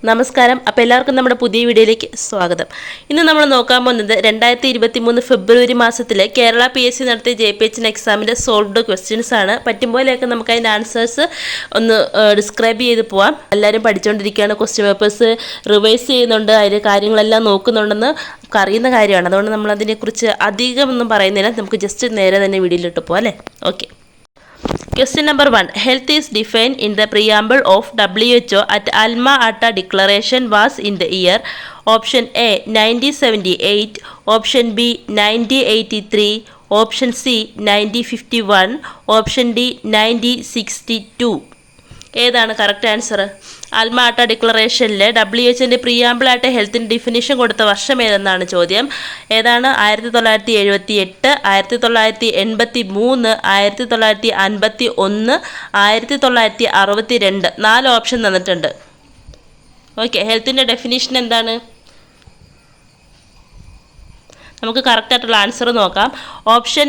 നമസ്കാരം. അപ്പോൾ എല്ലാവർക്കും നമ്മുടെ പുതിയ വീഡിയോയിലേക്ക് സ്വാഗതം. ഇന്ന് നമ്മൾ നോക്കാൻ പോകുന്നത് 2023 ഫെബ്രുവരി മാസത്തിലെ കേരള PSC നടത്തിയ JPHN എക്സാമിൻ്റെ സോൾവ്ഡ് ക്വസ്റ്റ്യൻസ് ആണ്. പറ്റുമ്പോഴൊക്കെ നമുക്ക് അതിൻ്റെ ആൻസേഴ്സ് ഒന്ന് ഡിസ്ക്രൈബ് ചെയ്ത് പോവാം. എല്ലാവരും പഠിച്ചുകൊണ്ടിരിക്കുകയാണ്, ക്വസ്റ്റ്യൻ പേപ്പേഴ്സ് റിവൈസ് ചെയ്യുന്നുണ്ട്, അതിൽ കാര്യങ്ങളെല്ലാം നോക്കുന്നുണ്ടെന്ന് അറിയുന്ന കാര്യമാണ്. അതുകൊണ്ട് നമ്മളതിനെക്കുറിച്ച് അധികമൊന്നും പറയുന്നില്ല, നമുക്ക് ജസ്റ്റ് നേരെ തന്നെ വീഡിയോയിലിട്ട് പോവാം അല്ലേ. Okay. Question number 1. Health is defined in the preamble of WHO at Alma Ata Declaration was in the year Option A 1978, Option B 1983, Option C 1951, Option D 1962. ഏതാണ് കറക്റ്റ് ആൻസർ? ആൽമ ആട്ട ഡിക്ലറേഷനിൽ WHO പ്രിയാമ്പിളായിട്ട് ഹെൽത്തിന് definition കൊടുത്ത വർഷം ഏതെന്നാണ് ചോദ്യം. ഏതാണ്? 1978, 1983, 1951, 1962. 4 option തന്നിട്ടുണ്ട്. Okay, ഹെൽത്തിൻ്റെ ഡെഫിനിഷൻ എന്താണ്? നമുക്ക് കറക്റ്റായിട്ടുള്ള ആൻസർ നോക്കാം. Option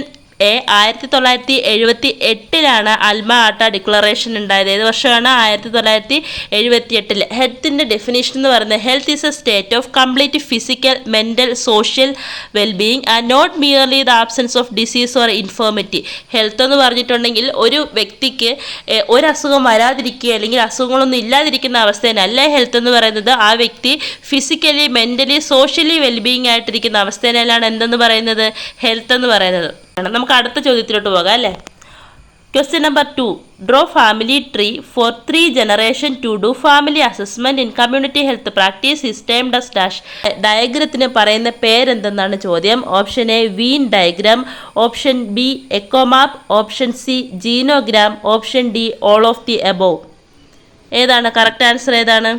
A 1978 Alma Ata declaration ഉണ്ടായത്. ഏത് വർഷമാണ്? 1978. ഹെൽത്തിൻ്റെ ഡെഫിനേഷൻ എന്ന് പറയുന്നത് health is a state of complete physical, mental, social wellbeing and not merely the absence of disease or infirmity. Health എന്ന് പറഞ്ഞിട്ടുണ്ടെങ്കിൽ ഒരു വ്യക്തിക്ക് ഒരസുഖം വരാതിരിക്കുക അല്ലെങ്കിൽ അസുഖങ്ങളൊന്നും ഇല്ലാതിരിക്കുന്ന അവസ്ഥേനല്ല ഹെൽത്ത് എന്ന് പറയുന്നത്. ആ വ്യക്തി ഫിസിക്കലി, മെൻ്റലി, സോഷ്യലി വെൽബീയിങ് ആയിട്ടിരിക്കുന്ന അവസ്ഥേനല്ലാണ് എന്തെന്ന് പറയുന്നത്? ഹെൽത്ത് എന്ന് പറയുന്നത്. നമുക്ക് അടുത്ത ചോദ്യത്തിലോട്ട് പോകാം അല്ലേ. Question number 2. Draw family tree for 3 generation to do family assessment in community health practice is termed as dash. ഡയഗ്രത്തിന് പറയുന്ന പേരെന്തെന്നാണ് ചോദ്യം. Option A Venn diagram, option B ecomap, option C genogram, option D all of the above. ഏതാണ് correct answer? ഏതാണ്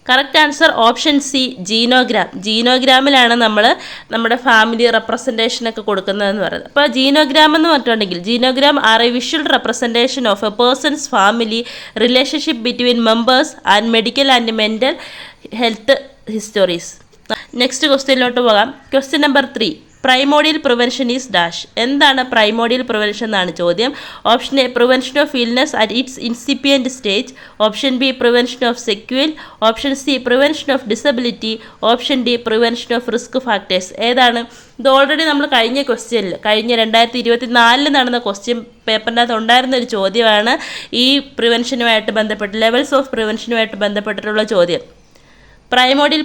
correct answer? Option C genogram. ജീനോഗ്രാമിലാണ് നമ്മൾ നമ്മുടെ family റെപ്രസെൻറ്റേഷനൊക്കെ കൊടുക്കുന്നതെന്ന് പറയുന്നത്. അപ്പോൾ ജീനോഗ്രാം എന്ന് പറഞ്ഞിട്ടുണ്ടെങ്കിൽ genogram are a visual representation of a person's family, relationship between members and medical and mental health histories. Next ക്വസ്റ്റ്യനിലോട്ട് പോകാം. Question number 3. Primordial prevention is dash. എന്താണ് പ്രൈമോഡിയൽ പ്രിവെൻഷൻ എന്നാണ് ചോദ്യം. Option A prevention of illness at its incipient stage, option B prevention of sequel, option C prevention of disability, option D prevention of risk factors. ഏതാണ്? ഇത് already നമ്മൾ കഴിഞ്ഞ 2024 നടന്ന question പേപ്പറിൻ്റെ അകത്ത് ഉണ്ടായിരുന്ന ഒരു ചോദ്യമാണ്. ഈ പ്രിവെൻഷനുമായിട്ട് ബന്ധപ്പെട്ട് ലെവൽസ് ഓഫ് പ്രിവെൻഷനുമായിട്ട് ബന്ധപ്പെട്ടിട്ടുള്ള ചോദ്യം. പ്രൈമോഡിയൽ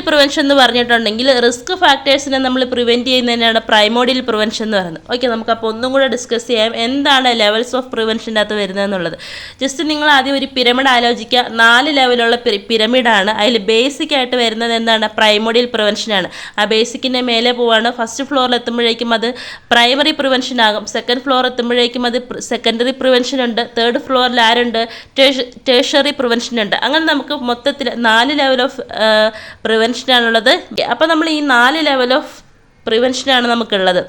പ്രിവെൻഷൻ എന്ന് പറഞ്ഞിട്ടുണ്ടെങ്കിൽ റിസ്ക് ഫാക്ടേഴ്സിനെ നമ്മൾ പ്രിവെൻറ്റ് ചെയ്യുന്നതിനാണ് പ്രൈമോഡിയൽ പ്രിവെൻഷൻ എന്ന് പറയുന്നത്. ഓക്കെ, നമുക്കപ്പോൾ ഒന്നും കൂടെ ഡിസ്കസ് ചെയ്യാം എന്താണ് ലെവൽസ് ഓഫ് പ്രിവെൻഷൻ്റെ അകത്ത് വരുന്നതെന്നുള്ളത്. ജസ്റ്റ് നിങ്ങൾ ആദ്യം ഒരു പിരമിഡ് ആലോചിക്കുക. 4 ലെവലുള്ള പിരമിഡാണ്. അതിൽ ബേസിക് ആയിട്ട് വരുന്നത് എന്താണ്? പ്രൈമോഡിയൽ പ്രിവെൻഷനാണ്. ആ ബേസിക്കിൻ്റെ മേലെ പോവാണ്. ഫസ്റ്റ് ഫ്ലോറിൽ എത്തുമ്പോഴേക്കും അത് പ്രൈമറി പ്രിവെൻഷൻ ആകും. സെക്കൻഡ് ഫ്ലോർ എത്തുമ്പോഴേക്കും അത് സെക്കൻഡറി പ്രിവെൻഷൻ ഉണ്ട്. തേർഡ് ഫ്ലോറിൽ ആരുണ്ട്? ടേഴ്ഷറി പ്രിവെൻഷൻ ഉണ്ട്. അങ്ങനെ നമുക്ക് മൊത്തത്തിൽ 4 ലെവൽ ഓഫ് പ്രിവെൻഷനാണുള്ളത്. അപ്പോൾ നമ്മൾ ഈ 4 ലെവൽ ഓഫ് പ്രിവെൻഷനാണ് നമുക്കുള്ളത്.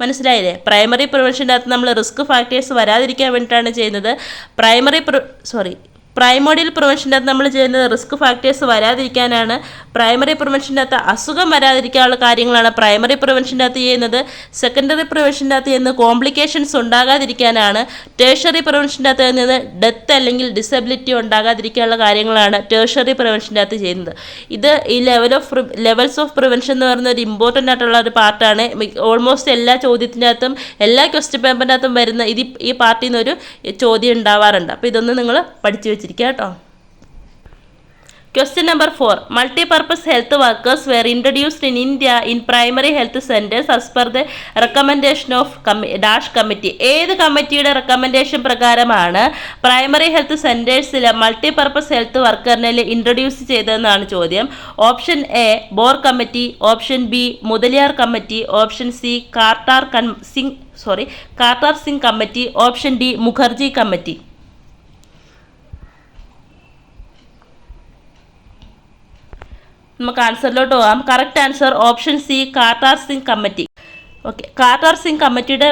മനസ്സിലായില്ലേ? പ്രൈമറി പ്രിവെൻഷൻ്റെ അകത്ത് നമ്മൾ റിസ്ക് ഫാക്ടേഴ്സ് വരാതിരിക്കാൻ വേണ്ടിയിട്ടാണ് ചെയ്യുന്നത്. പ്രൈമോഡിയൽ പ്രിവെൻഷൻ്റെ അകത്ത് നമ്മൾ ചെയ്യുന്നത് റിസ്ക് ഫാക്ടേഴ്സ് വരാതിരിക്കാനാണ്. പ്രൈമറി പ്രിവെൻഷൻ്റെ അകത്ത് അസുഖം വരാതിരിക്കാനുള്ള കാര്യങ്ങളാണ് പ്രൈമറി പ്രിവെൻഷൻ്റെ അകത്ത് ചെയ്യുന്നത്. സെക്കൻഡറി പ്രിവെൻഷൻ്റെ അകത്ത് ചെയ്യുന്നത് കോംപ്ലിക്കേഷൻസ് ഉണ്ടാകാതിരിക്കാനാണ്. ടേഴ്ഷറി പ്രിവെൻഷൻ്റെ അകത്ത് ചെയ്യുന്നത് ഡെത്ത് അല്ലെങ്കിൽ ഡിസബിലിറ്റി ഉണ്ടാകാതിരിക്കാനുള്ള കാര്യങ്ങളാണ് ടേഴ്ഷറി പ്രിവെൻഷൻ്റെ അകത്ത് ചെയ്യുന്നത്. ഇത് ഈ ലെവൽസ് ഓഫ് പ്രിവെൻഷൻ എന്ന് പറയുന്ന ഒരു ഇമ്പോർട്ടൻ്റ് ആയിട്ടുള്ള ഒരു പാർട്ടാണ്. ഓൾമോസ്റ്റ് എല്ലാ ചോദ്യത്തിൻ്റെ അകത്തും എല്ലാ ക്വസ്റ്റ്യൻ പേപ്പറിൻ്റെ അകത്തും വരുന്ന ഈ പാർട്ടിൽ നിന്നൊരു ചോദ്യം ഉണ്ടാവാറുണ്ട്. അപ്പോൾ ഇതൊന്ന് നിങ്ങൾ പഠിച്ചു വെച്ചിരിക്കുക കേട്ടോ. Question number 4. Multi-purpose health workers were introduced in India in primary health centers as per the recommendation of dash committee. ഏത് കമ്മിറ്റിയുടെ റെക്കമെൻഡേഷൻ പ്രകാരമാണ് പ്രൈമറി ഹെൽത്ത് സെൻറ്റേഴ്സിലെ മൾട്ടിപർപ്പസ് ഹെൽത്ത് വർക്കറിനെ ഇൻട്രൊഡ്യൂസ് ചെയ്തതെന്നാണ് ചോദ്യം. Option A Bhore committee, option B Mudaliar committee, option C Kartar Singh committee, option D Mukherjee committee. നമുക്ക് ആൻസറിലോട്ട് പോകാം. Correct answer option C Kartar Singh committee. Okay, Kartar Singh കമ്മിറ്റിയുടെ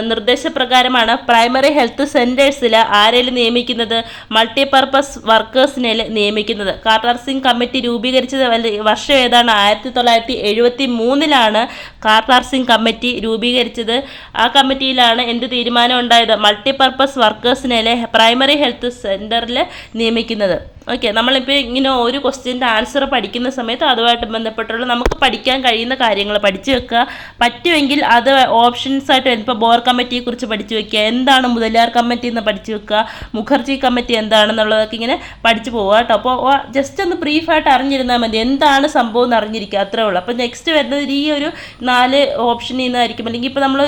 നിർദ്ദേശപ്രകാരമാണ് പ്രൈമറി ഹെൽത്ത് സെൻറ്റേഴ്സിൽ ആരെയും നിയമിക്കുന്നത്? മൾട്ടിപർപ്പസ് വർക്കേഴ്സിനെ നിയമിക്കുന്നത്. കാർട്ടർ സിംഗ് കമ്മിറ്റി രൂപീകരിച്ചത് വർഷം ഏതാണ്? 1973 കാർട്ടർ സിംഗ് കമ്മിറ്റി രൂപീകരിച്ചത്. ആ കമ്മിറ്റിയിലാണ് എന്ത് തീരുമാനം ഉണ്ടായത്? മൾട്ടിപർപ്പസ് വർക്കേഴ്സിനെ പ്രൈമറി ഹെൽത്ത് സെൻറ്ററിൽ നിയമിക്കുന്നത്. ഓക്കെ, നമ്മളിപ്പോൾ ഇങ്ങനെ ഒരു ക്വസ്റ്റ്യൻ്റെ ആൻസർ പഠിക്കുന്ന സമയത്ത് അതുമായിട്ട് ബന്ധപ്പെട്ടുള്ള നമുക്ക് പഠിക്കാൻ കഴിയുന്ന കാര്യങ്ങൾ പഠിച്ചു വെക്കുക. പറ്റുമെങ്കിൽ അത് ഓപ്ഷൻസ് ആയിട്ട് ഇപ്പോൾ ബോർ കമ്മിറ്റിയെക്കുറിച്ച് പഠിച്ചു വെക്കുക, എന്താണ് മുതലിയാർ കമ്മിറ്റി എന്ന് പഠിച്ചു വെക്കുക, മുഖർജി കമ്മിറ്റി എന്താണെന്നുള്ളതൊക്കെ ഇങ്ങനെ പഠിച്ചു പോവുക കേട്ടോ. അപ്പോൾ ജസ്റ്റ് ഒന്ന് ബ്രീഫായിട്ട് അറിഞ്ഞിരുന്നാൽ മതി, എന്താണ് സംഭവം എന്ന് അറിഞ്ഞിരിക്കുക, അത്രേ ഉള്ളൂ. അപ്പോൾ നെക്സ്റ്റ് വരുന്നത് ഈ ഒരു 4 ഓപ്ഷനിൽ നിന്നായിരിക്കും. അല്ലെങ്കിൽ ഇപ്പോൾ നമ്മൾ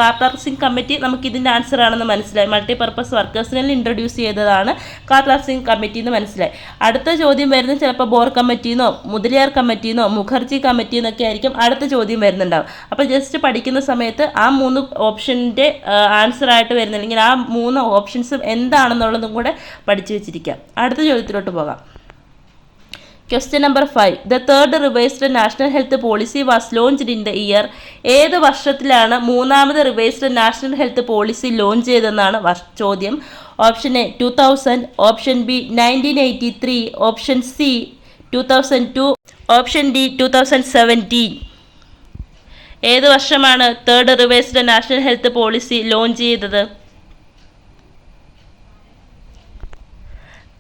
കാർട്ടർ സിംഗ് കമ്മിറ്റി നമുക്ക് ഇതിൻ്റെ ആൻസർ ആണെന്ന് മനസ്സിലായി. മൾട്ടിപർപ്പസ് വർക്കേഴ്സിനെ ഇൻട്രൊഡ്യൂസ് ചെയ്തതാണ് കാർട്ടർ സിംഗ് കമ്മിറ്റി എന്ന് മനസ്സിലായി. അടുത്ത ചോദ്യം വരുന്നത് ചിലപ്പോൾ ബോർ കമ്മിറ്റിന്നോ മുതലിയാർ കമ്മിറ്റിന്നോ മുഖർജി കമ്മിറ്റി എന്നൊക്കെ ആയിരിക്കും അടുത്ത ചോദ്യം വരുന്നുണ്ടാവും. അപ്പോൾ ജസ്റ്റ് പഠിക്കുന്ന സമയത്ത് ആ 3 ഓപ്ഷൻ്റെ ആൻസർ ആയിട്ട് വരുന്ന അല്ലെങ്കിൽ ആ 3 ഓപ്ഷൻസും എന്താണെന്നുള്ളതും കൂടെ പഠിച്ചു വെച്ചിരിക്കാം. അടുത്ത ചോദ്യത്തിലോട്ട് പോകാം. Question number 5. The third revised national health policy was launched in the year. ഏത് വർഷത്തിലാണ് മൂന്നാമത് revised national health policy launch ചെയ്തതെന്നാണ് ചോദ്യം. Option A 2000, option B 1983, option C 2002, option D 2017. ഏത് വർഷമാണ് third revised national health policy launch ചെയ്തത്?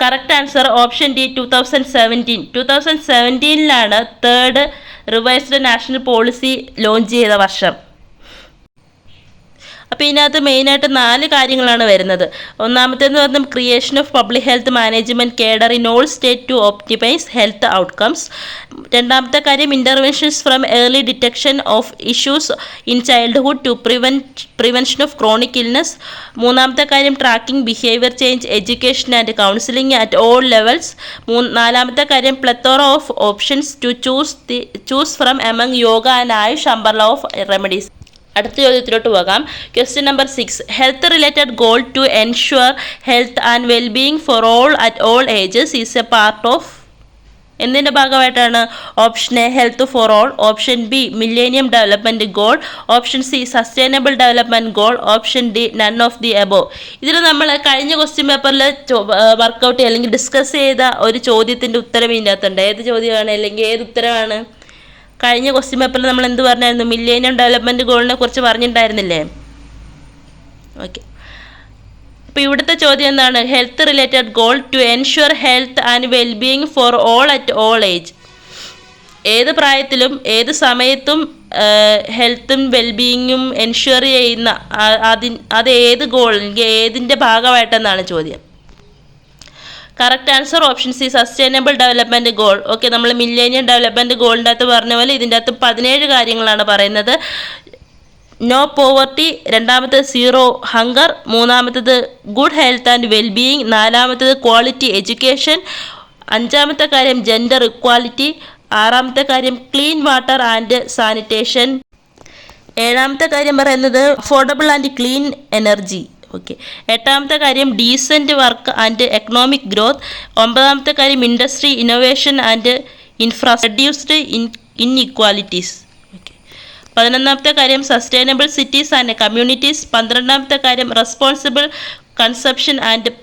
Correct answer option D 2017. 2017 third revised national policy launch ചെയ്ത വർഷം. അപ്പോൾ ഇതിനകത്ത് മെയിനായിട്ട് 4 കാര്യങ്ങളാണ് വരുന്നത്. ഒന്നാമത്തേന്ന് പറഞ്ഞാൽ creation of public health management cadre in all state to optimise health outcomes. രണ്ടാമത്തെ കാര്യം interventions from early detection of issues in childhood to prevention of chronic illness. മൂന്നാമത്തെ കാര്യം tracking behaviour change education and counselling at all levels. നാലാമത്തെ കാര്യം plethora of options to choose from among yoga and AYUSH umbrella of remedies. അടുത്ത ചോദ്യത്തിലോട്ട് പോകാം. Question number 6. Health related goal to ensure health and wellbeing for all at all ages is A part of എന്തിൻ്റെ ഭാഗമായിട്ടാണ്? Option A health for all, option B millennium development goal, option C sustainable development goal, option D none of the above. ഇതിൽ നമ്മൾ കഴിഞ്ഞ question പേപ്പറിൽ workout അല്ലെങ്കിൽ discuss ചെയ്ത ഒരു ചോദ്യത്തിൻ്റെ ഉത്തരം ഇതിനകത്തുണ്ട്. ഏത് ചോദ്യമാണ് അല്ലെങ്കിൽ ഏത് ഉത്തരമാണ്? കഴിഞ്ഞ ക്വസ്റ്റ്യൻ പേപ്പറിൽ നമ്മൾ എന്ത് പറഞ്ഞായിരുന്നു? മില്ലേനിയം ഡെവലപ്മെൻറ്റ് ഗോളിനെ കുറിച്ച് പറഞ്ഞിട്ടുണ്ടായിരുന്നില്ലേ? ഓക്കെ, അപ്പോൾ ഇവിടുത്തെ ചോദ്യം എന്താണ്? Health related goal to ensure health and wellbeing for all at all age. ഏത് പ്രായത്തിലും ഏത് സമയത്തും ഹെൽത്തും വെൽബീയിങ്ങും എൻഷുർ ചെയ്യുന്ന അത് ഏത് ഗോൾ അല്ലെങ്കിൽ ഏതിൻ്റെ ഭാഗമായിട്ടെന്നാണ് ചോദ്യം. Correct answer option C sustainable development goal. Okay, നമ്മൾ മില്ലേനിയം ഡെവലപ്മെൻറ്റ് ഗോളിൻ്റെ അകത്ത് പറഞ്ഞ പോലെ ഇതിൻ്റെ അകത്ത് 17 കാര്യങ്ങളാണ് പറയുന്നത്. നോ പോവർട്ടി, രണ്ടാമത്തേത് സീറോ ഹങ്കർ, മൂന്നാമത്തേത് ഗുഡ് ഹെൽത്ത് ആൻഡ് വെൽബീയിങ്, നാലാമത്തേത് ക്വാളിറ്റി എഡ്യൂക്കേഷൻ, അഞ്ചാമത്തെ കാര്യം ജെൻഡർ ഇക്വാലിറ്റി, ആറാമത്തെ കാര്യം ക്ലീൻ വാട്ടർ ആൻഡ് സാനിറ്റേഷൻ, ഏഴാമത്തെ കാര്യം പറയുന്നത് affordable and clean energy. Okay, എട്ടാമത്തെ കാര്യം decent work and economic growth, ഒമ്പതാമത്തെ കാര്യം industry innovation and reduced inequalities. Okay, 11ാമത്തെ കാര്യം സസ്റ്റൈനബിൾ സിറ്റീസ് ആൻഡ് കമ്മ്യൂണിറ്റീസ്, 12ാമത്തെ കാര്യം responsible consumption and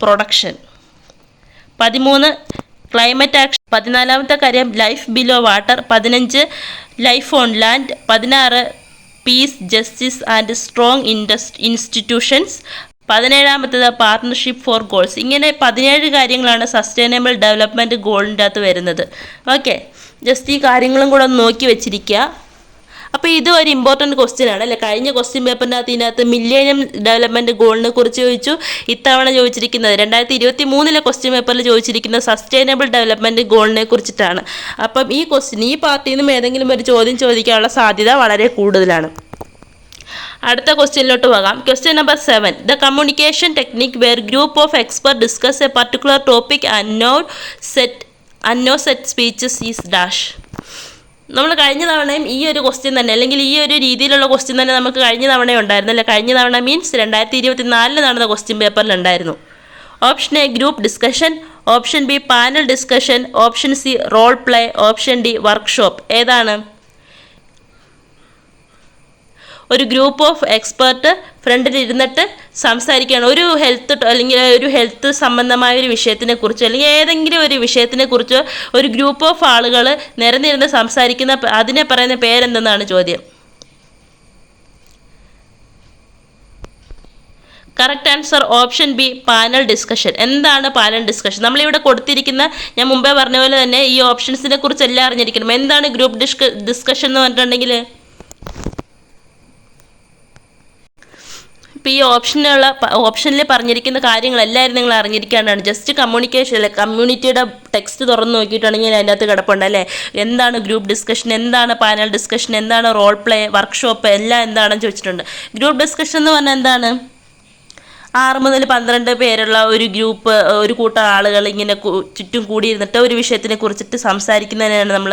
production, 13 climate action, 14ാമത്തെ കാര്യം life below water, 15 life on land, 16 peace justice and strong institutions, 17ാമത്തേത് partnership for goals. ഇങ്ങനെ 17 കാര്യങ്ങളാണ് സസ്റ്റൈനബിൾ ഡെവലപ്മെൻറ്റ് ഗോളിൻ്റെ അകത്ത് വരുന്നത്. ഓക്കെ, ജസ്റ്റ് ഈ കാര്യങ്ങളും കൂടെ ഒന്ന് നോക്കി വെച്ചിരിക്കുക. അപ്പോൾ ഇത് ഒരു ഇമ്പോർട്ടൻറ്റ് ക്വസ്റ്റ്യൻ ആണ് അല്ലേ? കഴിഞ്ഞ ക്വസ്റ്റ്യൻ പേപ്പറിൻ്റെ ഇതിനകത്ത് മില്ലേനിയം ഡെവലപ്മെൻറ്റ് ഗോളിനെ കുറിച്ച് ചോദിച്ചു. ഇത്തവണ ചോദിച്ചിരിക്കുന്നത് 2023 ക്വസ്റ്റ്യൻ പേപ്പറിൽ ചോദിച്ചിരിക്കുന്നത് സസ്റ്റൈനബിൾ ഡെവലപ്മെൻറ്റ് ഗോളിനെ കുറിച്ചിട്ടാണ്. അപ്പം ഈ പാർട്ടിയിൽ നിന്നും ഏതെങ്കിലും ഒരു ചോദ്യം ചോദിക്കാനുള്ള സാധ്യത വളരെ കൂടുതലാണ്. അടുത്ത ക്വസ്റ്റ്യനിലോട്ട് പോകാം. Question number 7. The communication technique where group of expert discuss a particular topic and no set speeches is dash. നമ്മൾ കഴിഞ്ഞ തവണയും ഈ ഒരു ക്വസ്റ്റ്യൻ തന്നെ അല്ലെങ്കിൽ ഈ ഒരു രീതിയിലുള്ള ക്വസ്റ്റ്യൻ തന്നെ നമുക്ക് കഴിഞ്ഞ തവണയും ഉണ്ടായിരുന്നു അല്ലേ? കഴിഞ്ഞ തവണ മീൻസ് 2024 നടന്ന ക്വസ്റ്റ്യൻ പേപ്പറിലുണ്ടായിരുന്നു. Option A group discussion, option B panel discussion, option C role play, option D workshop. ഏതാണ്? ഒരു ഗ്രൂപ്പ് ഓഫ് എക്സ്പേർട്ട് ഫ്രണ്ടിൽ ഇരുന്നിട്ട് സംസാരിക്കുകയാണ് ഒരു ഹെൽത്ത് സംബന്ധമായ ഒരു വിഷയത്തിനെ കുറിച്ച് അല്ലെങ്കിൽ ഏതെങ്കിലും ഒരു വിഷയത്തിനെ കുറിച്ച് ഒരു ഗ്രൂപ്പ് ഓഫ് ആളുകൾ നിരന്നിരുന്ന് സംസാരിക്കുന്ന അതിനെ പറയുന്ന പേരെന്തെന്നാണ് ചോദ്യം. Correct answer option B, panel discussion. എന്താണ് പാനൽ ഡിസ്കഷൻ? നമ്മളിവിടെ കൊടുത്തിരിക്കുന്ന, ഞാൻ മുമ്പേ പറഞ്ഞ പോലെ തന്നെ ഈ ഓപ്ഷൻസിനെ കുറിച്ച് എല്ലാം അറിഞ്ഞിരിക്കണം. എന്താണ് ഗ്രൂപ്പ് ഡിസ്കഷൻ എന്ന് പറഞ്ഞിട്ടുണ്ടെങ്കിൽ, ഇപ്പോൾ ഈ ഓപ്ഷനിൽ പറഞ്ഞിരിക്കുന്ന കാര്യങ്ങളെല്ലാവരും നിങ്ങൾ അറിഞ്ഞിരിക്കാനാണ്. ജസ്റ്റ് കമ്മ്യൂണിക്കേഷൻ അല്ലെ, കമ്മ്യൂണിറ്റിയുടെ ടെക്സ്റ്റ് തുറന്ന് നോക്കിയിട്ടുണ്ടെങ്കിൽ അതിൻ്റെ അകത്ത് കിടപ്പുണ്ട് അല്ലേ. എന്താണ് ഗ്രൂപ്പ് ഡിസ്കഷൻ, എന്താണ് പാനൽ ഡിസ്കഷൻ, എന്താണ് റോൾ പ്ലേ, വർക്ക്ഷോപ്പ്, എല്ലാം എന്താണെന്ന് ചോദിച്ചിട്ടുണ്ട്. ഗ്രൂപ്പ് ഡിസ്കഷൻ എന്ന് പറഞ്ഞാൽ എന്താണ്? 6 മുതൽ 12 പേരുള്ള ഒരു ഗ്രൂപ്പ്, ഒരു കൂട്ടം ആളുകൾ ഇങ്ങനെ ചുറ്റും കൂടിയിരുന്നിട്ട് ഒരു വിഷയത്തിനെ കുറിച്ചിട്ട് സംസാരിക്കുന്നതിനാണ് നമ്മൾ,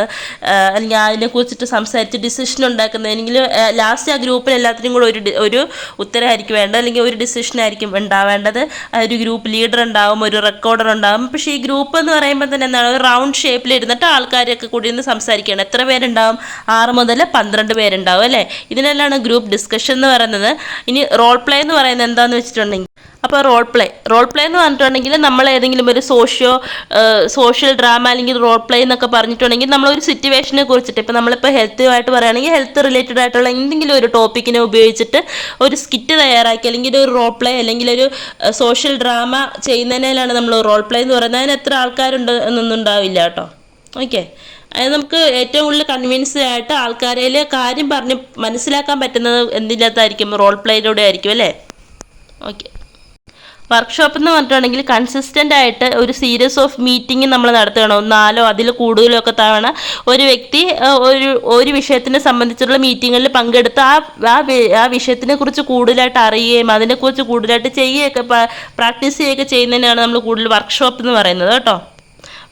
അല്ലെങ്കിൽ അതിനെക്കുറിച്ചിട്ട് സംസാരിച്ച് ഡിസിഷൻ ഉണ്ടാക്കുന്നതെങ്കിൽ ലാസ്റ്റ് ആ ഗ്രൂപ്പിൽ എല്ലാത്തിനും കൂടെ ഒരു ഉത്തരമായിരിക്കും വേണ്ടത്, അല്ലെങ്കിൽ ഒരു ഡിസിഷനായിരിക്കും ഉണ്ടാവേണ്ടത്. ഒരു ഗ്രൂപ്പ് ലീഡർ ഉണ്ടാവും, ഒരു റെക്കോർഡർ ഉണ്ടാവും. പക്ഷേ ഈ ഗ്രൂപ്പ് എന്ന് പറയുമ്പോൾ തന്നെ എന്താണ്, ഒരു റൗണ്ട് ഷേപ്പിൽ ഇരുന്നിട്ട് ആൾക്കാരൊക്കെ കൂടി ഇരുന്ന് സംസാരിക്കുകയാണ്. എത്ര പേരുണ്ടാവും? 6 മുതൽ 12 പേരുണ്ടാവും അല്ലേ. ഇതിനെല്ലാം ഗ്രൂപ്പ് ഡിസ്കഷൻ എന്ന് പറയുന്നത്. ഇനി റോൾ പ്ലേ എന്ന് പറയുന്നത് എന്താണെന്ന് വെച്ചിട്ടുണ്ടെങ്കിൽ, അപ്പോൾ റോൾ പ്ലേ എന്ന് പറഞ്ഞിട്ടുണ്ടെങ്കിൽ നമ്മൾ ഏതെങ്കിലും ഒരു സോഷ്യൽ ഡ്രാമ അല്ലെങ്കിൽ റോൾ പ്ലേ എന്നൊക്കെ പറഞ്ഞിട്ടുണ്ടെങ്കിൽ നമ്മളൊരു സിറ്റുവേഷനെ കുറിച്ചിട്ട്, ഇപ്പോൾ നമ്മളിപ്പോൾ ഹെൽത്തുമായിട്ട് പറയുകയാണെങ്കിൽ ഹെൽത്ത് റിലേറ്റഡ് ആയിട്ടുള്ള എന്തെങ്കിലും ഒരു ടോപ്പിക്കിനെ ഉപയോഗിച്ചിട്ട് ഒരു സ്കിറ്റ് തയ്യാറാക്കി, അല്ലെങ്കിൽ ഒരു റോൾ പ്ലേ അല്ലെങ്കിൽ ഒരു സോഷ്യൽ ഡ്രാമ ചെയ്യുന്നതിനാണ് നമ്മൾ റോൾ പ്ലേ എന്ന് പറയുന്നത്. അതിന് എത്ര ആൾക്കാരുണ്ട് എന്നൊന്നും ഉണ്ടാവില്ല കേട്ടോ. ഓക്കെ, അത് നമുക്ക് ഏറ്റവും കൂടുതൽ കൺവിൻസ്ഡ് ആയിട്ട് ആൾക്കാരിൽ കാര്യം പറഞ്ഞ് മനസ്സിലാക്കാൻ പറ്റുന്നത് എന്തിനകത്തായിരിക്കും? റോൾ പ്ലേയിലൂടെ ആയിരിക്കും അല്ലേ. ഓക്കെ, വർക്ക്ഷോപ്പ് എന്ന് പറഞ്ഞിട്ടുണ്ടെങ്കിൽ കൺസിസ്റ്റൻ്റ് ആയിട്ട് ഒരു സീരീസ് ഓഫ് മീറ്റിംഗ് നമ്മൾ നടത്തുകയാണ്. 4 അതിൽ കൂടുതലോ ഒക്കെ തവണ ഒരു വ്യക്തി ഒരു വിഷയത്തിനെ സംബന്ധിച്ചുള്ള മീറ്റിങ്ങുകളിൽ പങ്കെടുത്ത് ആ വിഷയത്തിനെ കുറിച്ച് കൂടുതലായിട്ട് അറിയുകയും അതിനെക്കുറിച്ച് കൂടുതലായിട്ട് ചെയ്യുകയൊക്കെ പ്രാക്ടീസ് ചെയ്യുകയൊക്കെ ചെയ്യുന്നതിനാണ് നമ്മൾ കൂടുതൽ വർക്ക്ഷോപ്പ് എന്ന് പറയുന്നത് കേട്ടോ.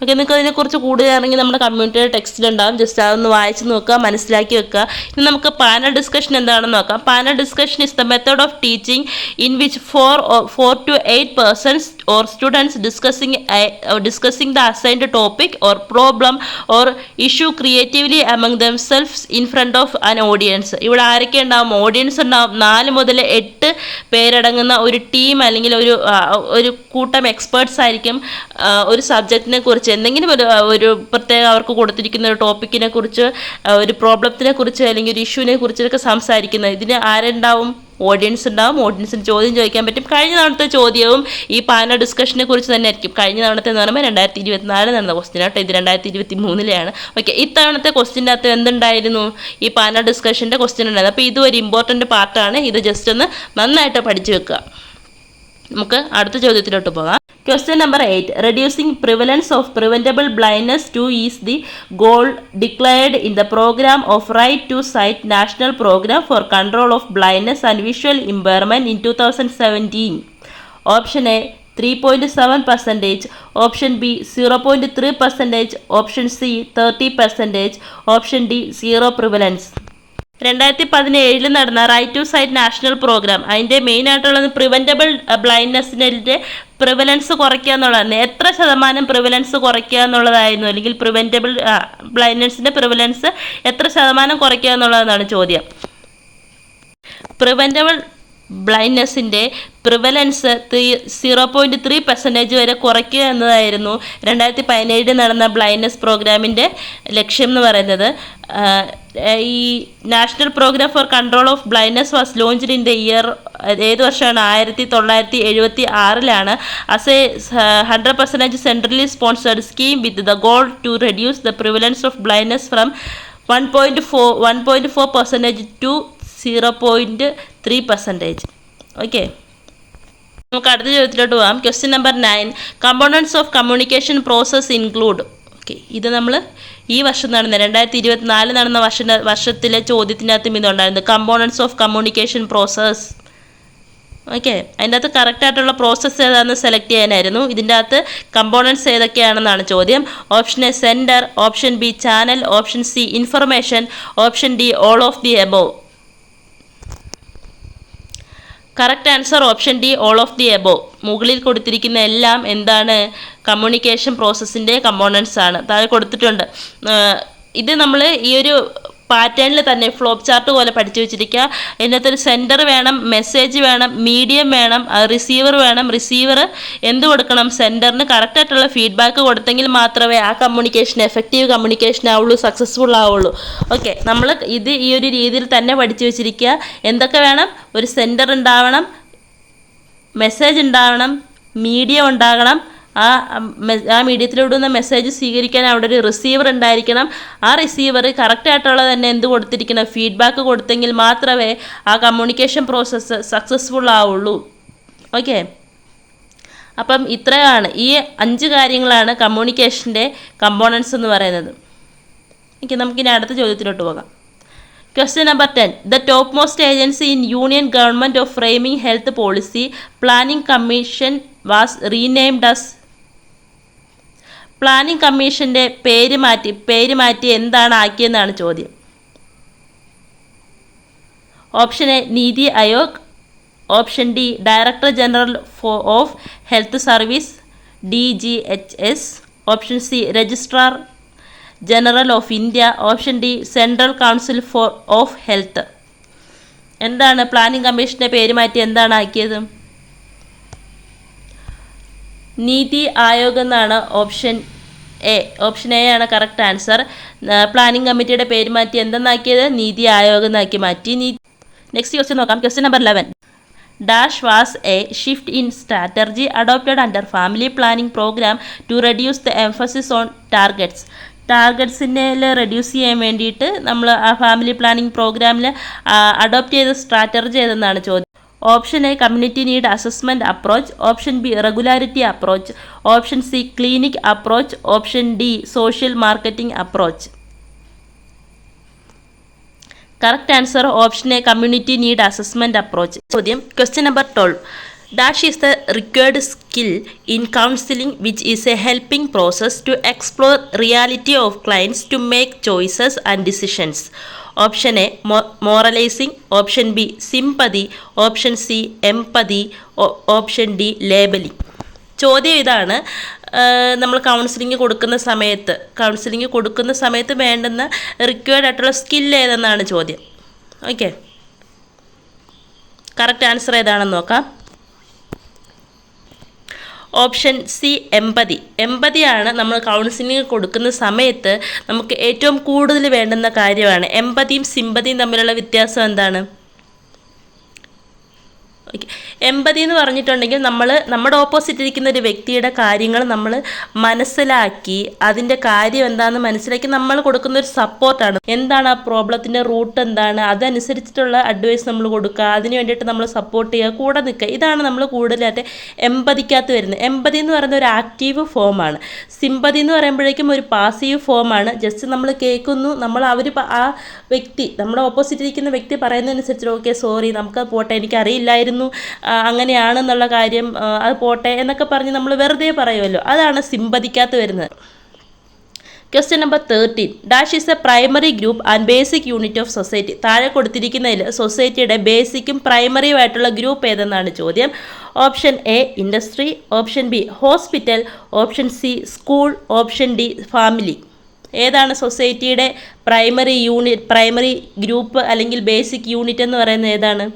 ഓക്കെ, നിങ്ങൾക്ക് അതിനെക്കുറിച്ച് കൂടുതലാണെങ്കിൽ നമ്മുടെ കമ്മ്യൂണിറ്റിയുടെ ടെക്സ്റ്റിലുണ്ടാകും. ജസ്റ്റ് അതൊന്ന് വായിച്ച് നോക്കുക, മനസ്സിലാക്കി വെക്കുക. ഇനി നമുക്ക് പാനൽ ഡിസ്കഷൻ എന്താണെന്ന് നോക്കാം. Panel discussion is the method of teaching in which 4 to 8 persons or students discussing the assigned topic or problem or issue creatively among themselves in front of an audience. ഇവിടെ ആരൊക്കെ ഉണ്ടാവും? Audience ഉണ്ടാവും. 4 മുതൽ 8 പേരടങ്ങുന്ന ഒരു team അല്ലെങ്കിൽ ഒരു കൂട്ടം എക്സ്പേർട്സ് ആയിരിക്കും ഒരു സബ്ജക്റ്റിനെ കുറിച്ച്, എന്തെങ്കിലും ഒരു പ്രത്യേകം അവർക്ക് കൊടുത്തിരിക്കുന്ന ഒരു ടോപ്പിക്കിനെ കുറിച്ച്, ഒരു പ്രോബ്ലത്തിനെ കുറിച്ച് അല്ലെങ്കിൽ ഒരു ഇഷ്യൂവിനെ കുറിച്ചൊക്കെ സംസാരിക്കുന്നത്. ഇതിന് ആരുണ്ടാവും? ഓഡിയൻസ് ഉണ്ടാവും. ഓഡിയൻസിന് ചോദ്യം ചോദിക്കാൻ പറ്റും. കഴിഞ്ഞ തവണത്തെ ചോദ്യവും ഈ പാനൽ ഡിസ്കഷനെ കുറിച്ച് തന്നെ ആയിരിക്കും. കഴിഞ്ഞ തവണത്തെ എന്ന് പറയുമ്പോൾ 2024 നടന്ന ക്വസ്റ്റ്യൻ ആട്ടോ, ഇത് 2023 ഓക്കെ, ഇത്തവണത്തെ ക്വസ്റ്റ്യൻ്റെ അകത്ത് എന്തുണ്ടായിരുന്നു? ഈ പാനൽ ഡിസ്കഷൻ്റെ ക്വസ്റ്റ്യൻ ഉണ്ടായിരുന്നു. അപ്പോൾ ഇതും ഒരു ഇമ്പോർട്ടൻറ്റ് പാർട്ടാണ്. ഇത് ജസ്റ്റ് ഒന്ന് നന്നായിട്ട് പഠിച്ചു വെക്കുക. നമുക്ക് അടുത്ത ചോദ്യത്തിലോട്ട് പോകാം. Question number 8. Reducing prevalence of preventable blindness 2 is the goal declared in the program of Right to Sight National Program for Control of Blindness and Visual Impairment in 2017. Option A 3.7%, option B 0.3%, option C 30%, option D 0 prevalence. 2017 നടന്ന right to sight national programme, അതിൻ്റെ മെയിനായിട്ടുള്ളത് preventable ബ്ലൈൻഡ്നെസ്സിൻ്റെ prevalence കുറയ്ക്കുക എന്നുള്ളതാണ്. എത്ര ശതമാനം prevalence കുറയ്ക്കുക എന്നുള്ളതായിരുന്നു, അല്ലെങ്കിൽ പ്രിവെൻറ്റബിൾ ബ്ലൈൻഡ്നെസ്സിൻ്റെ പ്രിവലൻസ് എത്ര ശതമാനം കുറയ്ക്കുക എന്നുള്ളതാണ് ചോദ്യം. പ്രിവെൻറ്റബിൾ ബ്ലൈൻഡ്നെസ്സിൻ്റെ പ്രിവലൻസ് 0.3% വരെ കുറയ്ക്കുക എന്നതായിരുന്നു 2017 നടന്ന ബ്ലൈൻഡ്നെസ് പ്രോഗ്രാമിൻ്റെ ലക്ഷ്യം എന്ന് പറയുന്നത്. ഈ national programme for control of blindness was launched in the year, ഏത് വർഷമാണ്? 1976 as a 100% centrally sponsored scheme with the goal to reduce the prevalence of blindness from 1.4% to 0.3%. Okay, നമുക്ക് അടുത്ത ചോദ്യത്തിലോട്ട് പോകാം. Question number 9. Components of communication process include. Okay, ഇത് നമ്മൾ ഈ വർഷം നടന്ന 2024 നടന്ന വർഷത്തിലെ ചോദ്യത്തിനകത്തും ഇതുണ്ടായിരുന്നു. Components of communication process. Okay, അതിൻ്റെ അകത്ത് കറക്റ്റായിട്ടുള്ള പ്രോസസ്സ് ഏതാണെന്ന് സെലക്ട് ചെയ്യാനായിരുന്നു. ഇതിൻ്റെ അകത്ത് കമ്പോണൻസ് ഏതൊക്കെയാണെന്നാണ് ചോദ്യം. Option A sender, option B channel, option C information, option D all of the above. Correct answer option D all of the above. മുകളിൽ കൊടുത്തിരിക്കുന്ന എല്ലാം എന്താണ്? കമ്മ്യൂണിക്കേഷൻ പ്രോസസ്സിൻ്റെ കമ്പോണൻസ് ആണ്. താഴെ കൊടുത്തിട്ടുണ്ട്. ഇത് നമ്മൾ ഈ ഒരു പാറ്റേണിൽ തന്നെ ഫ്ലോപ്പ് ചാർട്ട് പോലെ പഠിച്ചു വെച്ചിരിക്കുക. ഇതിനകത്ത് ഒരു സെൻറ്റർ വേണം, മെസ്സേജ് വേണം, മീഡിയം വേണം, റിസീവർ വേണം. റിസീവർ എന്ത് കൊടുക്കണം? സെൻറ്ററിന് കറക്റ്റായിട്ടുള്ള ഫീഡ്ബാക്ക് കൊടുത്തെങ്കിൽ മാത്രമേ ആ കമ്മ്യൂണിക്കേഷൻ എഫക്റ്റീവ് കമ്മ്യൂണിക്കേഷൻ ആവുള്ളൂ, സക്സസ്ഫുൾ ആവുള്ളൂ. ഓക്കെ, നമ്മൾ ഇത് ഈ ഒരു രീതിയിൽ തന്നെ പഠിച്ചു വെച്ചിരിക്കുക. എന്തൊക്കെ വേണം? ഒരു സെൻറ്റർ ഉണ്ടാവണം, മെസ്സേജ് ഉണ്ടാവണം, മീഡിയം ഉണ്ടാകണം, ആ മീഡിയത്തിലൂടെ നിന്ന് മെസ്സേജ് സ്വീകരിക്കാൻ അവിടെ ഒരു റിസീവർ ഉണ്ടായിരിക്കണം. ആ റിസീവർ കറക്റ്റായിട്ടുള്ള തന്നെ എന്ത് കൊടുത്തിരിക്കണം? ഫീഡ്ബാക്ക് കൊടുത്തെങ്കിൽ മാത്രമേ ആ കമ്മ്യൂണിക്കേഷൻ പ്രോസസ്സ് സക്സസ്ഫുൾ ആവുള്ളൂ. ഓക്കെ, അപ്പം ഇത്രയാണ്, ഈ 5 കാര്യങ്ങളാണ് കമ്മ്യൂണിക്കേഷൻ്റെ കമ്പോണൻസ് എന്ന് പറയുന്നത്. ഓക്കെ, നമുക്കിനി അടുത്ത ചോദ്യത്തിലോട്ട് പോകാം. Question number 10. The topmost agency in Union Government of framing health policy, Planning Commission was renamed as. Planning കമ്മീഷൻ്റെ പേര് മാറ്റി എന്താണ് ആക്കിയെന്നാണ് ചോദ്യം. Option A NITI Aayog, option D director general of health service DGHS, option C registrar general of India, option D central council of health. എന്താണ് planning കമ്മീഷൻ്റെ പേര് മാറ്റി എന്താണ് ആക്കിയത്? നീതി ആയോഗ് എന്നാണ് ഓപ്ഷൻ എ. ഓപ്ഷൻ എ ആണ് കറക്റ്റ് ആൻസർ. പ്ലാനിംഗ് കമ്മിറ്റിയുടെ പേര് മാറ്റി എന്തെന്നാക്കിയത്? നീതി ആയോഗ് എന്നാക്കി മാറ്റി. നെക്സ്റ്റ് ക്വസ്റ്റ്യൻ നോക്കാം. Question number 11. Dash was A shift in strategy adopted under family planning programme to reduce the emphasis on targets. ടാർഗറ്റ്സിനെ റെഡ്യൂസ് ചെയ്യാൻ വേണ്ടിയിട്ട് നമ്മൾ ആ ഫാമിലി പ്ലാനിംഗ് പ്രോഗ്രാമിൽ അഡോപ്റ്റ് ചെയ്ത സ്ട്രാറ്റജി ഏതെന്നാണ് ചോദ്യം. Option A community need assessment approach, option B regularity approach, option C clinic approach, option D social marketing approach. Correct answer option A community need assessment approach. ചോദ്യം question number 12. Dash is the required skill in counseling which is a helping process to explore reality of clients to make choices and decisions. Option A moralizing, option B sympathy, option C empathy, option D labeling. ചോദ്യം ഇതാണ്, നമ്മൾ counselling കൊടുക്കുന്ന സമയത്ത് വേണ്ടുന്ന required ആയിട്ടുള്ള skill ഏതെന്നാണ് ചോദ്യം. Okay, correct answer ഏതാണെന്ന് നോക്കാം. ഓപ്ഷൻ സി എമ്പതി. എമ്പതിയാണ് നമ്മൾ കൗൺസിലിംഗ് കൊടുക്കുന്ന സമയത്ത് നമുക്ക് ഏറ്റവും കൂടുതൽ വേണ്ടുന്ന കാര്യമാണ്. എമ്പതിയും സിമ്പതിയും തമ്മിലുള്ള വ്യത്യാസം എന്താണ്? ഓക്കെ, എമ്പതി എന്ന് പറഞ്ഞിട്ടുണ്ടെങ്കിൽ നമ്മുടെ ഓപ്പോസിറ്റ് ഇരിക്കുന്ന ഒരു വ്യക്തിയുടെ കാര്യങ്ങൾ നമ്മൾ മനസ്സിലാക്കി അതിൻ്റെ കാര്യം എന്താണെന്ന് മനസ്സിലാക്കി നമ്മൾ കൊടുക്കുന്ന ഒരു സപ്പോർട്ടാണ്. എന്താണ് ആ പ്രോബ്ലത്തിൻ്റെ റൂട്ട് എന്താണ്, അതനുസരിച്ചിട്ടുള്ള അഡ്വൈസ് നമ്മൾ കൊടുക്കുക, അതിന് വേണ്ടിയിട്ട് നമ്മൾ സപ്പോർട്ട് ചെയ്യുക, കൂടെ നിൽക്കുക. ഇതാണ് നമ്മൾ കൂടുതലായിട്ട് എമ്പതിക്കകത്ത് വരുന്നത്. എമ്പതി എന്ന് പറയുന്ന ഒരു ആക്റ്റീവ് ഫോമാണ്. സിമ്പതി എന്ന് പറയുമ്പോഴേക്കും ഒരു പാസീവ് ഫോമാണ്. ജസ്റ്റ് നമ്മൾ കേൾക്കുന്നു, ആ വ്യക്തി, നമ്മുടെ ഓപ്പോസിറ്റ് ഇരിക്കുന്ന വ്യക്തി പറയുന്നതനുസരിച്ച് ഓക്കെ സോറി നമുക്കത് പോട്ടെ, എനിക്കറിയില്ലായിരുന്നു, അങ്ങനെയാണെന്നുള്ള കാര്യം, അത് പോട്ടെ എന്നൊക്കെ പറഞ്ഞ് നമ്മൾ വെറുതെ പറയുമല്ലോ, അതാണ് സിമ്പതിക്കകത്ത് വരുന്നത്. Question number 13. Dash is A primary group and basic unit of society. താഴെ കൊടുത്തിരിക്കുന്നതിൽ സൊസൈറ്റിയുടെ ബേസിക്കും പ്രൈമറിയും ആയിട്ടുള്ള ഗ്രൂപ്പ് ഏതെന്നാണ് ചോദ്യം. Option A industry, option B hospital, option C school, option D family. ഏതാണ് സൊസൈറ്റിയുടെ പ്രൈമറി ഗ്രൂപ്പ് അല്ലെങ്കിൽ ബേസിക് യൂണിറ്റ് എന്ന് പറയുന്നത് ഏതാണ്?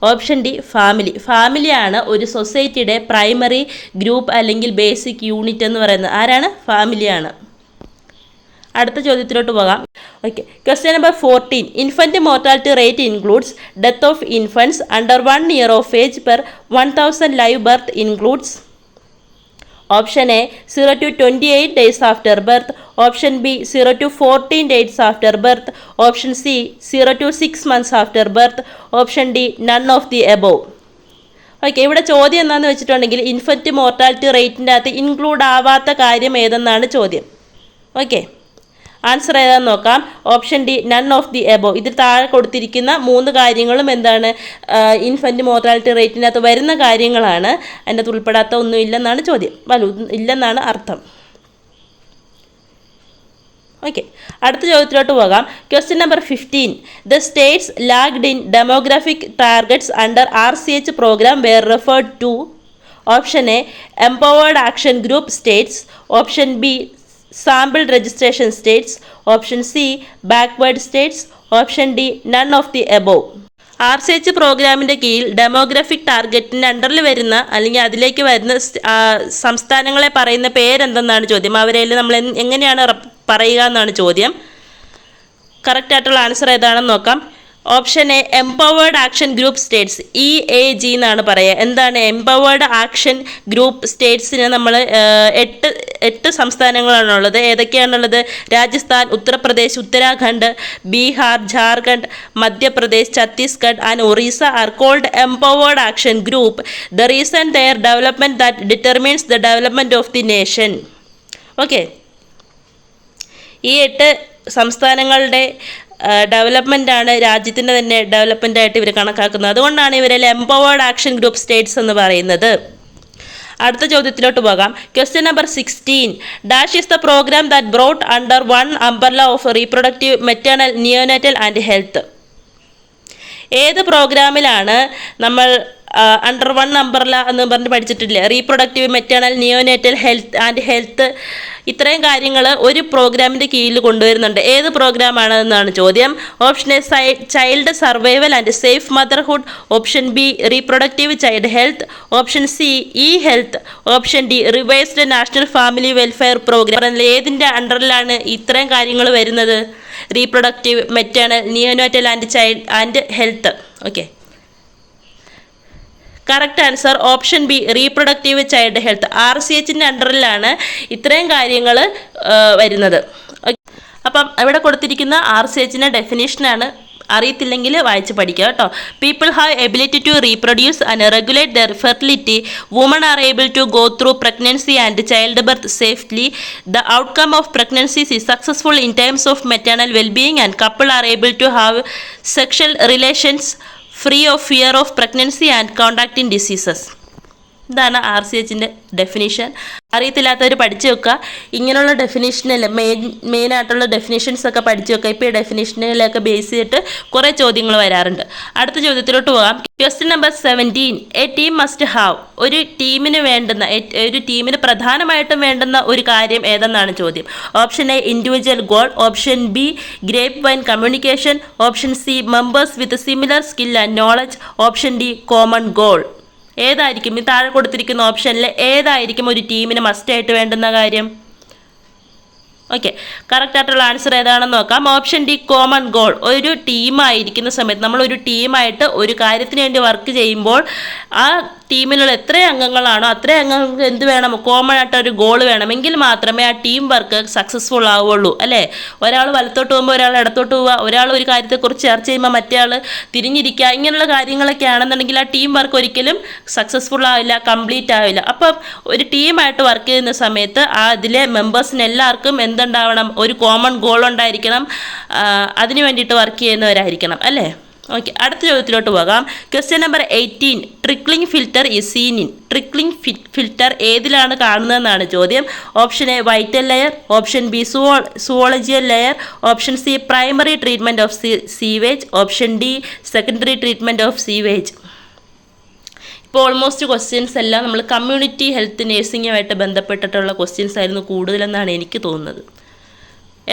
Option D family. ഫാമിലിയാണ് ഒരു സൊസൈറ്റിയുടെ പ്രൈമറി ഗ്രൂപ്പ് അല്ലെങ്കിൽ ബേസിക് യൂണിറ്റ് എന്ന് പറയുന്നത്. ആരാണ്? ഫാമിലിയാണ്. അടുത്ത ചോദ്യത്തിലോട്ട് പോകാം. Okay, question number 14. Infant mortality rate includes death of infants under 1 year of age per 1000 live birth includes. Option A 0 to 28 days after birth, option B 0 to 14 days after birth, option C 0 to 6 months after birth, option D none of the above. Okay, ഇവിടെ ചോദ്യം എന്താണെന്ന് വെച്ചിട്ടുണ്ടെങ്കിൽ infant mortality റേറ്റിൻ്റെ അകത്ത് include ആവാത്ത കാര്യം ഏതെന്നാണ് ചോദ്യം. Okay, answer ഏതാണെന്ന് നോക്കാം. Option D none of the above. ഇതിൽ താഴെ കൊടുത്തിരിക്കുന്ന 3 കാര്യങ്ങളും എന്താണ്? ഇൻഫൻറ്റ് മോർട്ടാലിറ്റി റേറ്റിനകത്ത് വരുന്ന കാര്യങ്ങളാണ്. അതിൻ്റെ അകത്ത് ഉൾപ്പെടാത്ത ഒന്നും ഇല്ലെന്നാണ് ചോദ്യം, ഇല്ലെന്നാണ് അർത്ഥം. ഓക്കെ, അടുത്ത ചോദ്യത്തിലോട്ട് പോകാം. Question number 15. The states lagged in demographic targets under RCH programme were referred to. Option A empowered action group states, option B sample registration states, option C backward states, option D none of the above. RCH പ്രോഗ്രാമിൻ്റെ കീഴിൽ demographic ടാർഗറ്റിൻ്റെ അണ്ടറിൽ വരുന്ന അല്ലെങ്കിൽ അതിലേക്ക് വരുന്ന സംസ്ഥാനങ്ങളെ പറയുന്ന പേരെന്തെന്നാണ് ചോദ്യം. അവരെല്ലാം നമ്മൾ എങ്ങനെയാണ് പറയുക എന്നാണ് ചോദ്യം. കറക്റ്റായിട്ടുള്ള ആൻസർ ഏതാണെന്ന് നോക്കാം. Option A empowered action group States, EAG എന്നാണ് പറയുക. എന്താണ് എംപവേർഡ് ആക്ഷൻ ഗ്രൂപ്പ് സ്റ്റേറ്റ്സിന് നമ്മൾ എട്ട് സംസ്ഥാനങ്ങളാണുള്ളത്. ഏതൊക്കെയാണുള്ളത്? Rajasthan, Uttar Pradesh, Uttarakhand, Bihar, Jharkhand, Madhya Pradesh, Chhattisgarh and Orissa are called empowered action group. The reason their development that determines the development of the nation. Okay, ഈ 8 സംസ്ഥാനങ്ങളുടെ ഡെവലപ്മെൻറ്റാണ് രാജ്യത്തിൻ്റെ തന്നെ ഡെവലപ്മെൻറ്റായിട്ട് ഇവർ കണക്കാക്കുന്നത്. അതുകൊണ്ടാണ് ഇവരെല്ലാം എംപവേർഡ് ആക്ഷൻ ഗ്രൂപ്പ് സ്റ്റേറ്റ്സ് എന്ന് പറയുന്നത്. അടുത്ത ചോദ്യത്തിലോട്ട് പോകാം. Question number 16. Dash is the programme that brought under one umbrella of reproductive, maternal, neonatal and health. ഏത് പ്രോഗ്രാമിലാണ് നമ്മൾ അണ്ടർ വൺ അംബ്രല്ല എന്ന് പറഞ്ഞ് പഠിച്ചിട്ടില്ലേ? റീപ്രൊഡക്റ്റീവ്, മെറ്റേണൽ, നിയോനാറ്റൽ, ഹെൽത്ത് ഇത്രയും കാര്യങ്ങൾ ഒരു പ്രോഗ്രാമിൻ്റെ കീഴിൽ കൊണ്ടുവരുന്നുണ്ട്. ഏത് പ്രോഗ്രാമാണെന്നാണ് ചോദ്യം. Option A child survival and safe motherhood, option B reproductive child health, option C health, option D revised national family welfare programme. ഏതിൻ്റെ അണ്ടറിലാണ് ഇത്രയും കാര്യങ്ങൾ വരുന്നത്? Reproductive, maternal, neonatal and health. Okay, correct answer option B reproductive child health. RCHൻ്റെ അണ്ടറിലാണ് ഇത്രയും കാര്യങ്ങൾ വരുന്നത്. അപ്പം ഇവിടെ കൊടുത്തിരിക്കുന്ന RCHൻ്റെ ഡെഫിനേഷനാണ്. അറിയത്തില്ലെങ്കിൽ വായിച്ച് പഠിക്കുക കേട്ടോ. People have ability to reproduce and regulate their fertility. Woman are able to go through pregnancy and child birth safely. The outcome of pregnancies is successful in terms of maternal wellbeing and couple are able to have sexual relations free of fear of pregnancy and contacting diseases. ഇതാണ് RCHൻ്റെ definition. അറിയത്തില്ലാത്തവർ പഠിച്ചു വെക്കുക. ഇങ്ങനെയുള്ള ഡെഫിനേഷനല്ല മെയിനായിട്ടുള്ള definitions ഒക്കെ പഠിച്ചു വെക്കുക. ഇപ്പോൾ ഈ ഡെഫിനേഷനിലൊക്കെ ബേസ് ചെയ്തിട്ട് കുറേ ചോദ്യങ്ങൾ വരാറുണ്ട്. അടുത്ത ചോദ്യത്തിലോട്ട് പോകാം. Question number 17. A team must have. ഒരു ടീമിന് പ്രധാനമായിട്ടും വേണ്ടുന്ന ഒരു കാര്യം ഏതെന്നാണ് ചോദ്യം. Option A individual goal, option B grape wine communication, option C members with similar skill and knowledge, option D common goal. ഏതായിരിക്കും ഈ താഴെ കൊടുത്തിരിക്കുന്ന ഓപ്ഷനിൽ ഏതായിരിക്കും ഒരു ടീമിന് മസ്റ്റായിട്ട് വേണ്ടുന്ന കാര്യം? ഓക്കെ, കറക്റ്റായിട്ടുള്ള ആൻസർ ഏതാണെന്ന് നോക്കാം. Option D common goal. ഒരു ടീമായിരിക്കുന്ന സമയത്ത് നമ്മളൊരു ടീമായിട്ട് ഒരു കാര്യത്തിന് വേണ്ടി വർക്ക് ചെയ്യുമ്പോൾ ആ ടീമിലുള്ള എത്ര അംഗങ്ങളാണോ അത്രയും അംഗങ്ങൾക്ക് എന്ത് വേണം? കോമൺ ആയിട്ട് ഒരു ഗോൾ വേണമെങ്കിൽ മാത്രമേ ആ ടീം വർക്ക് സക്സസ്ഫുൾ ആവുള്ളൂ അല്ലേ? ഒരാൾ വലത്തോട്ട് പോകുമ്പോൾ ഒരാൾ ഇടത്തോട്ട് പോവുക, ഒരാൾ ഒരു കാര്യത്തെക്കുറിച്ച് ചർച്ച ചെയ്യുമ്പോൾ മറ്റേ ആൾ തിരിഞ്ഞിരിക്കുക, ഇങ്ങനെയുള്ള കാര്യങ്ങളൊക്കെ ആണെന്നുണ്ടെങ്കിൽ ആ ടീം വർക്ക് ഒരിക്കലും സക്സസ്ഫുൾ ആവില്ല, കംപ്ലീറ്റ് ആവില്ല. അപ്പം ഒരു ടീമായിട്ട് വർക്ക് ചെയ്യുന്ന സമയത്ത് അതിലെ മെമ്പേഴ്സിന് എല്ലാവർക്കും എന്തുണ്ടാവണം? ഒരു കോമൺ ഗോൾ ഉണ്ടായിരിക്കണം. അതിന് വേണ്ടിയിട്ട് വർക്ക് ചെയ്യുന്നവരായിരിക്കണം അല്ലേ? ഓക്കെ, അടുത്ത ചോദ്യത്തിലോട്ട് പോകാം. Question number 18. Trickling filter is seen in. Trickling filter ഏതിലാണ് കാണുന്നതെന്നാണ് ചോദ്യം. Option A vital layer, option B zoogleal layer, option C primary treatment of sewage, option D secondary treatment of sewage. ഇപ്പോൾ almost questions എല്ലാം നമ്മൾ community health നേഴ്സിങ്ങുമായിട്ട് ബന്ധപ്പെട്ടിട്ടുള്ള questions ആയിരുന്നു കൂടുതലെന്നാണ് എനിക്ക് തോന്നുന്നത്.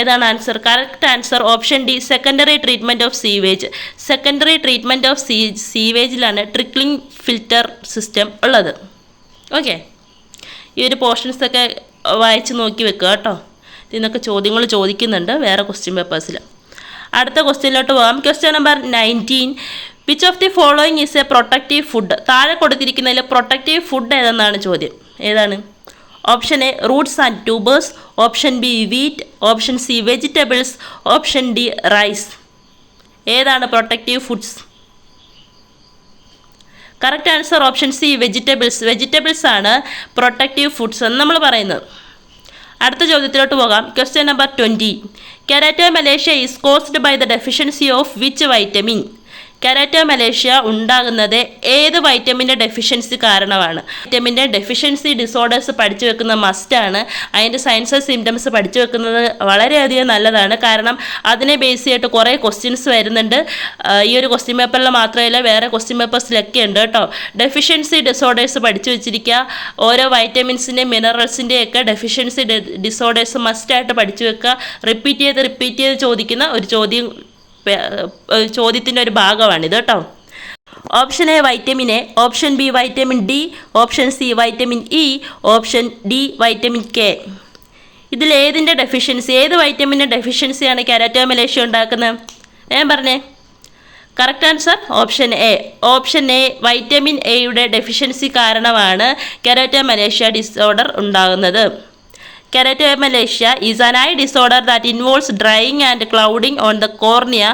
ഏതാണ് answer? Correct answer option D secondary treatment of sewage. Secondary treatment of സീവേജിലാണ് trickling filter system ഉള്ളത്. ഓക്കെ, ഈ ഒരു പോർഷൻസൊക്കെ വായിച്ച് നോക്കി വെക്കുക കേട്ടോ. ഇതിന്നൊക്കെ ചോദ്യങ്ങൾ ചോദിക്കുന്നുണ്ട് വേറെ ക്വസ്റ്റ്യൻ പേപ്പേഴ്സിൽ. അടുത്ത ക്വസ്റ്റ്യനിലോട്ട് പോകാം. Question number 19. Which of the following is a protective food? താഴെ കൊടുത്തിരിക്കുന്നതിൽ പ്രൊട്ടക്റ്റീവ് ഫുഡ് ഏതെന്നാണ് ചോദ്യം. ഏതാണ്? Option A roots and tubers, option B wheat, option C vegetables, option D rice. ഏതാണ് protective foods? Correct answer option C vegetables. Vegetables ആണ് protective foods എന്ന് നമ്മൾ പറയുന്നത്. അടുത്ത ചോദ്യത്തിലോട്ട് പോകാം. Question number 20. Keratomalacia is caused by the deficiency of which vitamin? Keratomalacia ഉണ്ടാകുന്നത് ഏത് വൈറ്റമിൻ്റെ ഡെഫിഷ്യൻസി കാരണമാണ്? വൈറ്റമിൻ്റെ ഡെഫിഷ്യൻസി ഡിസോർഡേഴ്സ് പഠിച്ചു വെക്കുന്ന മസ്റ്റാണ്. അതിൻ്റെ സയൻസ് ആൻഡ് സിംറ്റംസ് പഠിച്ചു വെക്കുന്നത് വളരെയധികം നല്ലതാണ്. കാരണം അതിനെ ബേസ് ചെയ്തിട്ട് കുറേ ക്വസ്റ്റ്യൻസ് വരുന്നുണ്ട്. ഈ ഒരു ക്വസ്റ്റ്യൻ പേപ്പറിൽ മാത്രമല്ല, വേറെ ക്വസ്റ്റ്യൻ പേപ്പേഴ്സിലൊക്കെ ഉണ്ട് കേട്ടോ. ഡെഫിഷ്യൻസി ഡിസോർഡേഴ്സ് പഠിച്ചു വെച്ചിരിക്കുക. ഓരോ വൈറ്റമിൻസിൻ്റെയും മിനറൽസിൻ്റെയും ഒക്കെ ഡെഫിഷ്യൻസി ഡിസോർഡേഴ്സ് മസ്റ്റായിട്ട് പഠിച്ചു വെക്കുക. റിപ്പീറ്റ് ചെയ്ത് ചോദിക്കുന്ന ഒരു ചോദ്യത്തിൻ്റെ ഒരു ഭാഗമാണിത് കേട്ടോ. Option A vitamin A, option B vitamin D, option C vitamin E, option D vitamin K. ഇതിൽ ഏതിൻ്റെ ഡെഫിഷ്യൻസി, ഏത് വൈറ്റമിൻ്റെ ഡെഫിഷ്യൻസിയാണ് കെരാറ്റോമലേഷ്യ ഉണ്ടാക്കുന്നത്? ഞാൻ പറഞ്ഞേ. Correct answer option A. Option A vitamin എയുടെ ഡെഫിഷ്യൻസി കാരണമാണ് കെരാറ്റോമലേഷ്യ ഡിസോർഡർ ഉണ്ടാകുന്നത്. Keratomalacia is an eye disorder that involves drying and clouding on the cornea,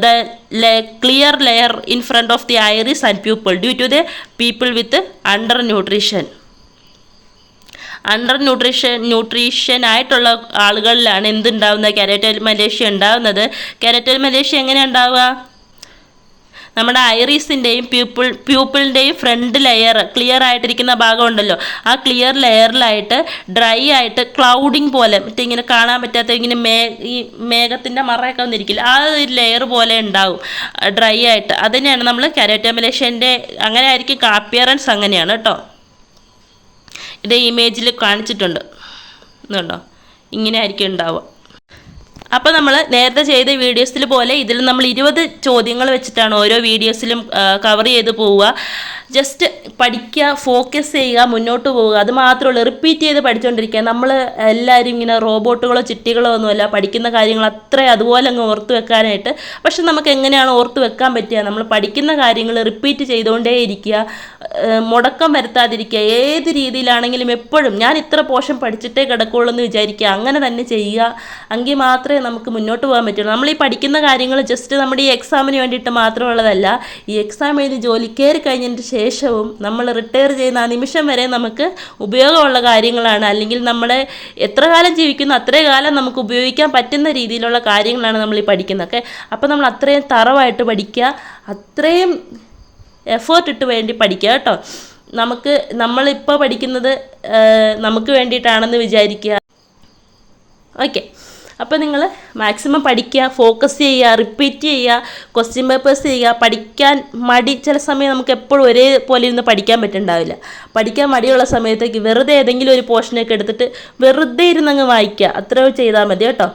the clear layer in front of the iris and pupil due to the people with undernutrition. Nutrition ആയിട്ടുള്ള ആളുകളിലാണ് എന്തുണ്ടാവുന്നത്? കെരാറ്റോമലേഷ്യ ഉണ്ടാവുന്നത്. കെരാറ്റോമലേഷ്യ എങ്ങനെ ഉണ്ടാവുക? നമ്മുടെ ഐറിസിൻ്റെയും പ്യൂപ്പിളിൻ്റെയും front layer clear ആയിട്ടിരിക്കുന്ന ഭാഗം ഉണ്ടല്ലോ, ആ clear ലെയറിലായിട്ട് dry ആയിട്ട് ക്ലൗഡിങ് പോലെ, മറ്റേ ഇങ്ങനെ കാണാൻ പറ്റാത്ത ഇങ്ങനെ ഈ മേഘത്തിൻ്റെ മറയൊക്കെ വന്നിരിക്കില്ല, ആ ഒരു ലെയർ പോലെ ഉണ്ടാവും ഡ്രൈ ആയിട്ട്. അതിനെയാണ് നമ്മൾ കെരാറ്റോമലേഷ്യൻ്റെ, അങ്ങനെ ആയിരിക്കും അപ്പിയറൻസ്, അങ്ങനെയാണ് കേട്ടോ. ഇത് ഇമേജിൽ കാണിച്ചിട്ടുണ്ട്, ഇതുണ്ടോ, ഇങ്ങനെ ആയിരിക്കും ഉണ്ടാവുക. അപ്പോൾ നമ്മൾ നേരത്തെ ചെയ്ത വീഡിയോസിൽ പോലെ ഇതിൽ നമ്മൾ 20 ചോദ്യങ്ങൾ വെച്ചിട്ടാണ് ഓരോ വീഡിയോസിലും കവർ ചെയ്ത് പോവുക. ജസ്റ്റ് പഠിക്കുക, ഫോക്കസ് ചെയ്യുക, മുന്നോട്ട് പോവുക, അത് മാത്രമേ ഉള്ളൂ. റിപ്പീറ്റ് ചെയ്ത് പഠിച്ചുകൊണ്ടിരിക്കുക. നമ്മൾ എല്ലാവരും ഇങ്ങനെ റോബോട്ടുകളോ ചിട്ടികളോ ഒന്നുമല്ല. പഠിക്കുന്ന കാര്യങ്ങൾ അതുപോലെ അങ്ങ് ഓർത്ത് വെക്കാനായിട്ട്. പക്ഷെ നമുക്ക് എങ്ങനെയാണ് ഓർത്ത് വെക്കാൻ പറ്റുക? നമ്മൾ പഠിക്കുന്ന കാര്യങ്ങൾ റിപ്പീറ്റ് ചെയ്തുകൊണ്ടേ ഇരിക്കുക, മുടക്കം വരുത്താതിരിക്കുക. ഏത് രീതിയിലാണെങ്കിലും എപ്പോഴും ഞാൻ ഇത്ര പോർഷൻ പഠിച്ചിട്ടേ കിടക്കുള്ളൂ എന്ന് വിചാരിക്കുക. അങ്ങനെ തന്നെ ചെയ്യുക. എങ്കിൽ മാത്രമേ നമുക്ക് മുന്നോട്ട് പോകാൻ പറ്റുള്ളൂ. നമ്മൾ ഈ പഠിക്കുന്ന കാര്യങ്ങൾ ജസ്റ്റ് നമ്മുടെ ഈ എക്സാമിന് വേണ്ടിയിട്ട് മാത്രമുള്ളതല്ല. ഈ എക്സാം എഴുതി ജോലി കയറി കഴിഞ്ഞതിന് ശേഷവും നമ്മൾ റിട്ടയർ ചെയ്യുന്ന ആ നിമിഷം വരെ നമുക്ക് ഉപയോഗമുള്ള കാര്യങ്ങളാണ്. അല്ലെങ്കിൽ നമ്മളെ എത്ര കാലം ജീവിക്കുന്നു അത്രയും കാലം നമുക്ക് ഉപയോഗിക്കാൻ പറ്റുന്ന രീതിയിലുള്ള കാര്യങ്ങളാണ് നമ്മൾ ഈ പഠിക്കുന്നതൊക്കെ. അപ്പോൾ നമ്മൾ അത്രയും തറവായിട്ട് പഠിക്കുക, അത്രയും എഫേർട്ട് ഇട്ട് വേണ്ടി പഠിക്കുക കേട്ടോ. നമ്മളിപ്പോൾ പഠിക്കുന്നത് നമുക്ക് വേണ്ടിയിട്ടാണെന്ന് വിചാരിക്കുക. ഓക്കെ, അപ്പോൾ നിങ്ങൾ മാക്സിമം പഠിക്കുക, ഫോക്കസ് ചെയ്യുക, റിപ്പീറ്റ് ചെയ്യുക, ക്വസ്റ്റ്യൻ പേപ്പേഴ്സ് ചെയ്യുക. പഠിക്കാൻ മടി ചില സമയം നമുക്ക് എപ്പോഴും ഒരേപോലെ ഇരുന്ന് പഠിക്കാൻ പറ്റുന്നുണ്ടാവില്ല. പഠിക്കാൻ മടിയുള്ള സമയത്തേക്ക് വെറുതെ ഏതെങ്കിലും ഒരു പോർഷനൊക്കെ എടുത്തിട്ട് വെറുതെ ഇരുന്നങ്ങ് വായിക്കുക. അത്രയോ ചെയ്താൽ മതി കേട്ടോ.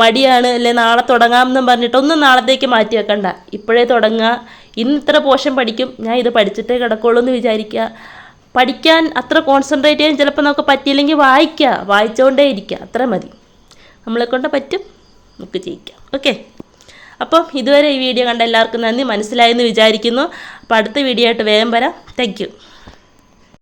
മടിയാണ് അല്ലെ നാളെ തുടങ്ങാമെന്നും പറഞ്ഞിട്ട് ഒന്നും നാളത്തേക്ക് മാറ്റി വെക്കണ്ട. ഇപ്പോഴേ തുടങ്ങുക. ഇന്ന് ഇത്ര പോർഷൻ പഠിക്കും, ഞാൻ ഇത് പഠിച്ചിട്ടേ കിടക്കുള്ളൂ എന്ന് വിചാരിക്കുക. പഠിക്കാൻ അത്ര കോൺസെൻട്രേറ്റ് ചെയ്യാൻ ചിലപ്പോൾ നമുക്ക് പറ്റിയില്ലെങ്കിൽ വായിച്ചുകൊണ്ടേ ഇരിക്കുക. അത്ര മതി. നമ്മളെക്കൊണ്ട് പറ്റും, നമുക്ക് ജയിക്കാം. ഓക്കെ, അപ്പം ഇതുവരെ ഈ വീഡിയോ കണ്ട എല്ലാവർക്കും നന്ദി. മനസ്സിലായെന്ന് വിചാരിക്കുന്നു. അപ്പോൾ അടുത്ത വീഡിയോ ആയിട്ട് വേഗം വരാം. Thank you.